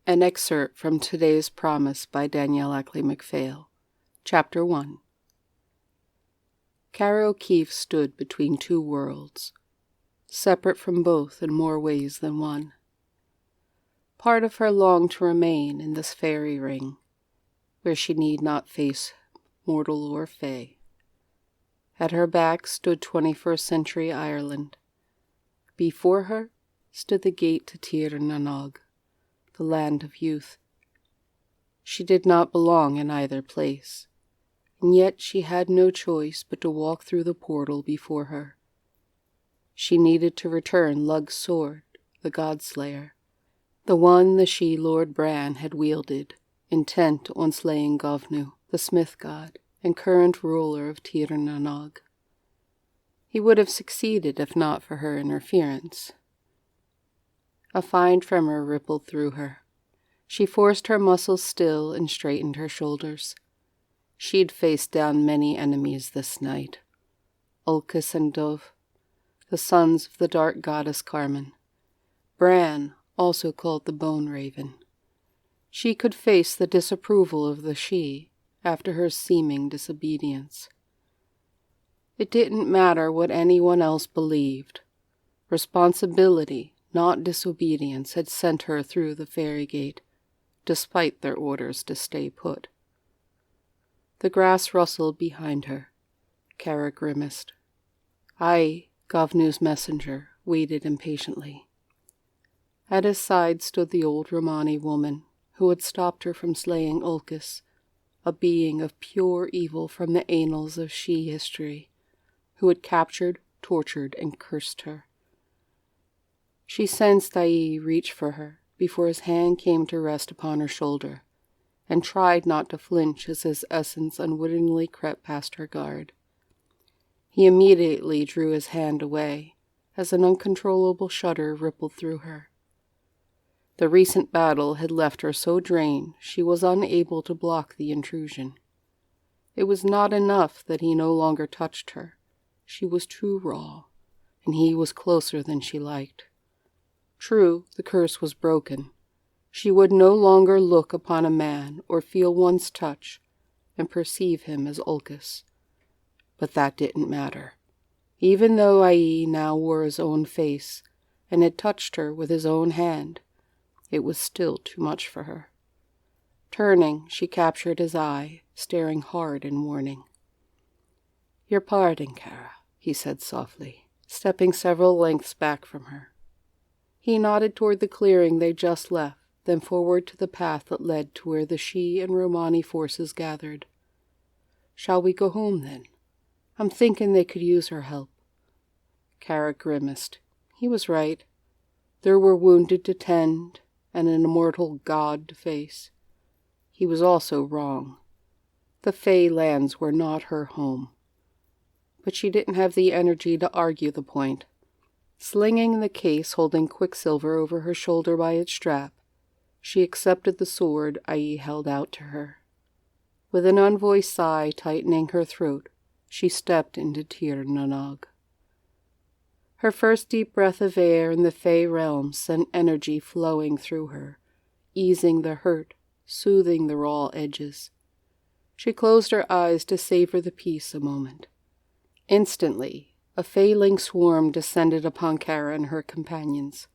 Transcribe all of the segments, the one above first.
An excerpt from today's promise by Danielle Ackley-McPhail. Chapter 1. Cara O'Keefe stood between two worlds, separate from both in more ways than one. Part of her longed to remain in this fairy ring, where she need not face mortal or fae. At her back stood 21st century Ireland. Before her stood the gate to Tir Nanog, the land of youth. She did not belong in either place, and yet she had no choice but to walk through the portal before her. She needed to return Lug's sword, the Godslayer, the one the she-Lord Bran had wielded, intent on slaying Govnu, the smith god and current ruler of Tir Nanog. He would have succeeded if not for her interference. A fine tremor rippled through her. She forced her muscles still and straightened her shoulders. She'd faced down many enemies this night. Ulcus and Dove, the sons of the dark goddess Carman. Bran, also called the Bone Raven. She could face the disapproval of the She after her seeming disobedience. It didn't matter what anyone else believed. Responsibility, not disobedience, had sent her through the fairy gate, despite their orders to stay put. The grass rustled behind her. Cara grimaced. I, Govnu's messenger, waited impatiently. At his side stood the old Romani woman who had stopped her from slaying Ulcus, a being of pure evil from the annals of She history, who had captured, tortured, and cursed her. She sensed Ai reach for her before his hand came to rest upon her shoulder, and tried not to flinch as his essence unwittingly crept past her guard. He immediately drew his hand away, as an uncontrollable shudder rippled through her. The recent battle had left her so drained she was unable to block the intrusion. It was not enough that he no longer touched her. She was too raw, and he was closer than she liked. True, the curse was broken. She would no longer look upon a man or feel one's touch and perceive him as Ulcus. But that didn't matter. Even though Ai now wore his own face and had touched her with his own hand, it was still too much for her. Turning, she captured his eye, staring hard in warning. "Your pardon, Cara," he said softly, stepping several lengths back from her. He nodded toward the clearing they just left, then forward to the path that led to where the She and Romani forces gathered. "Shall we go home, then? I'm thinking they could use her help." Cara grimaced. He was right. There were wounded to tend, and an immortal god to face. He was also wrong. The Fae lands were not her home. But she didn't have the energy to argue the point. Slinging the case holding Quicksilver over her shoulder by its strap, she accepted the sword Ai held out to her. With an unvoiced sigh tightening her throat, she stepped into Tir Nanog. Her first deep breath of air in the Fae realm sent energy flowing through her, easing the hurt, soothing the raw edges. She closed her eyes to savor the peace a moment. Instantly, a Faeling swarm descended upon Cara and her companions.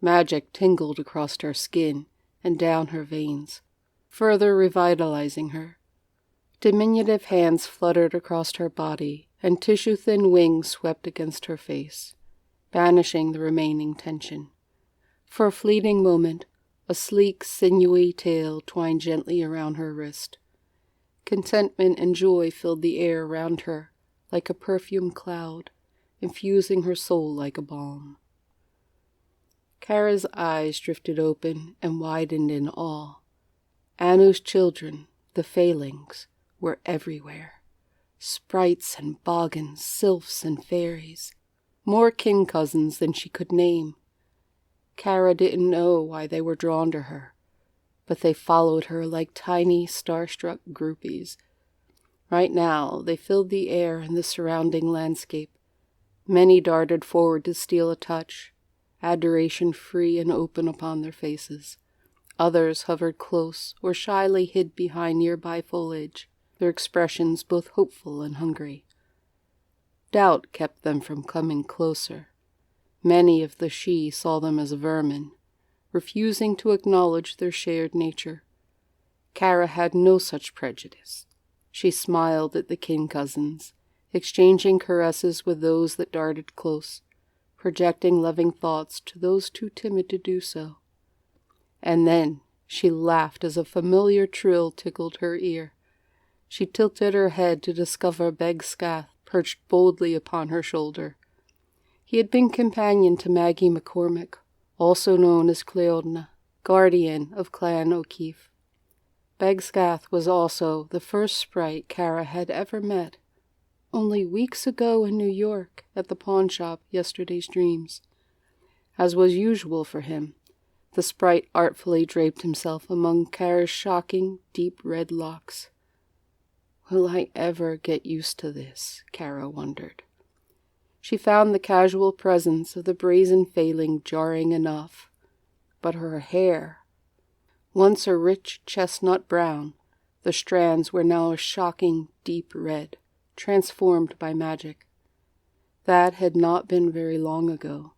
Magic tingled across her skin and down her veins, further revitalizing her. Diminutive hands fluttered across her body, and tissue-thin wings swept against her face, banishing the remaining tension. For a fleeting moment, a sleek, sinewy tail twined gently around her wrist. Contentment and joy filled the air around her, like a perfumed cloud, infusing her soul like a balm. Cara's eyes drifted open and widened in awe. Anu's children, the Faelings, were everywhere. Sprites and boggans, sylphs and fairies. More kin cousins than she could name. Cara didn't know why they were drawn to her, but they followed her like tiny, starstruck groupies. Right now, they filled the air and the surrounding landscape. Many darted forward to steal a touch, adoration free and open upon their faces. Others hovered close or shyly hid behind nearby foliage, their expressions both hopeful and hungry. Doubt kept them from coming closer. Many of the Sidhe saw them as vermin, refusing to acknowledge their shared nature. Kara had no such prejudice. She smiled at the kin cousins, exchanging caresses with those that darted close, projecting loving thoughts to those too timid to do so. And then she laughed as a familiar trill tickled her ear. She tilted her head to discover Beg-Scath perched boldly upon her shoulder. He had been companion to Maggie McCormick, also known as Cleodna, guardian of Clan O'Keefe. Beg-Scath was also the first sprite Kara had ever met, only weeks ago in New York at the pawnshop Yesterday's Dreams. As was usual for him, the sprite artfully draped himself among Kara's shocking, deep red locks. Will I ever get used to this? Kara wondered. She found the casual presence of the brazen failing jarring enough, but her hair, once a rich chestnut brown, the strands were now a shocking, deep red, transformed by magic. That had not been very long ago.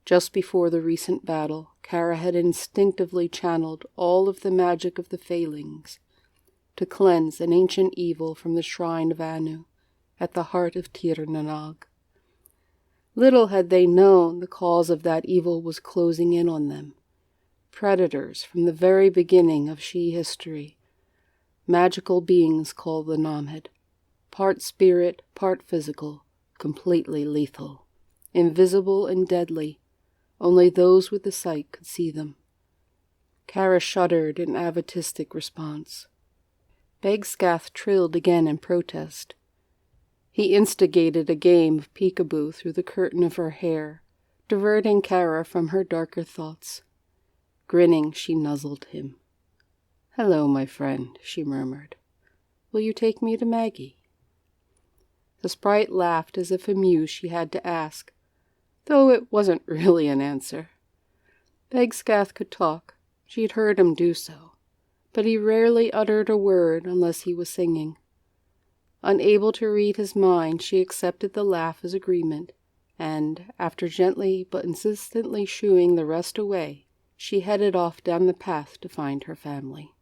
Just before the recent battle, Kara had instinctively channeled all of the magic of the failings to cleanse an ancient evil from the shrine of Anu at the heart of Tir Nanag. Little had they known the cause of that evil was closing in on them. Predators from the very beginning of Sidhe history. Magical beings called the Mohamed. Part spirit, part physical, completely lethal. Invisible and deadly. Only those with the sight could see them. Kara shuddered in avatistic response. Beg-Scath trilled again in protest. He instigated a game of peekaboo through the curtain of her hair, diverting Kara from her darker thoughts. Grinning, she nuzzled him. "Hello, my friend," she murmured. "Will you take me to Maggie?" The sprite laughed as if amused she had to ask, though it wasn't really an answer. Beg-Scath could talk. She had heard him do so, but he rarely uttered a word unless he was singing. Unable to read his mind, she accepted the laugh as agreement, and, after gently but insistently shooing the rest away, she headed off down the path to find her family.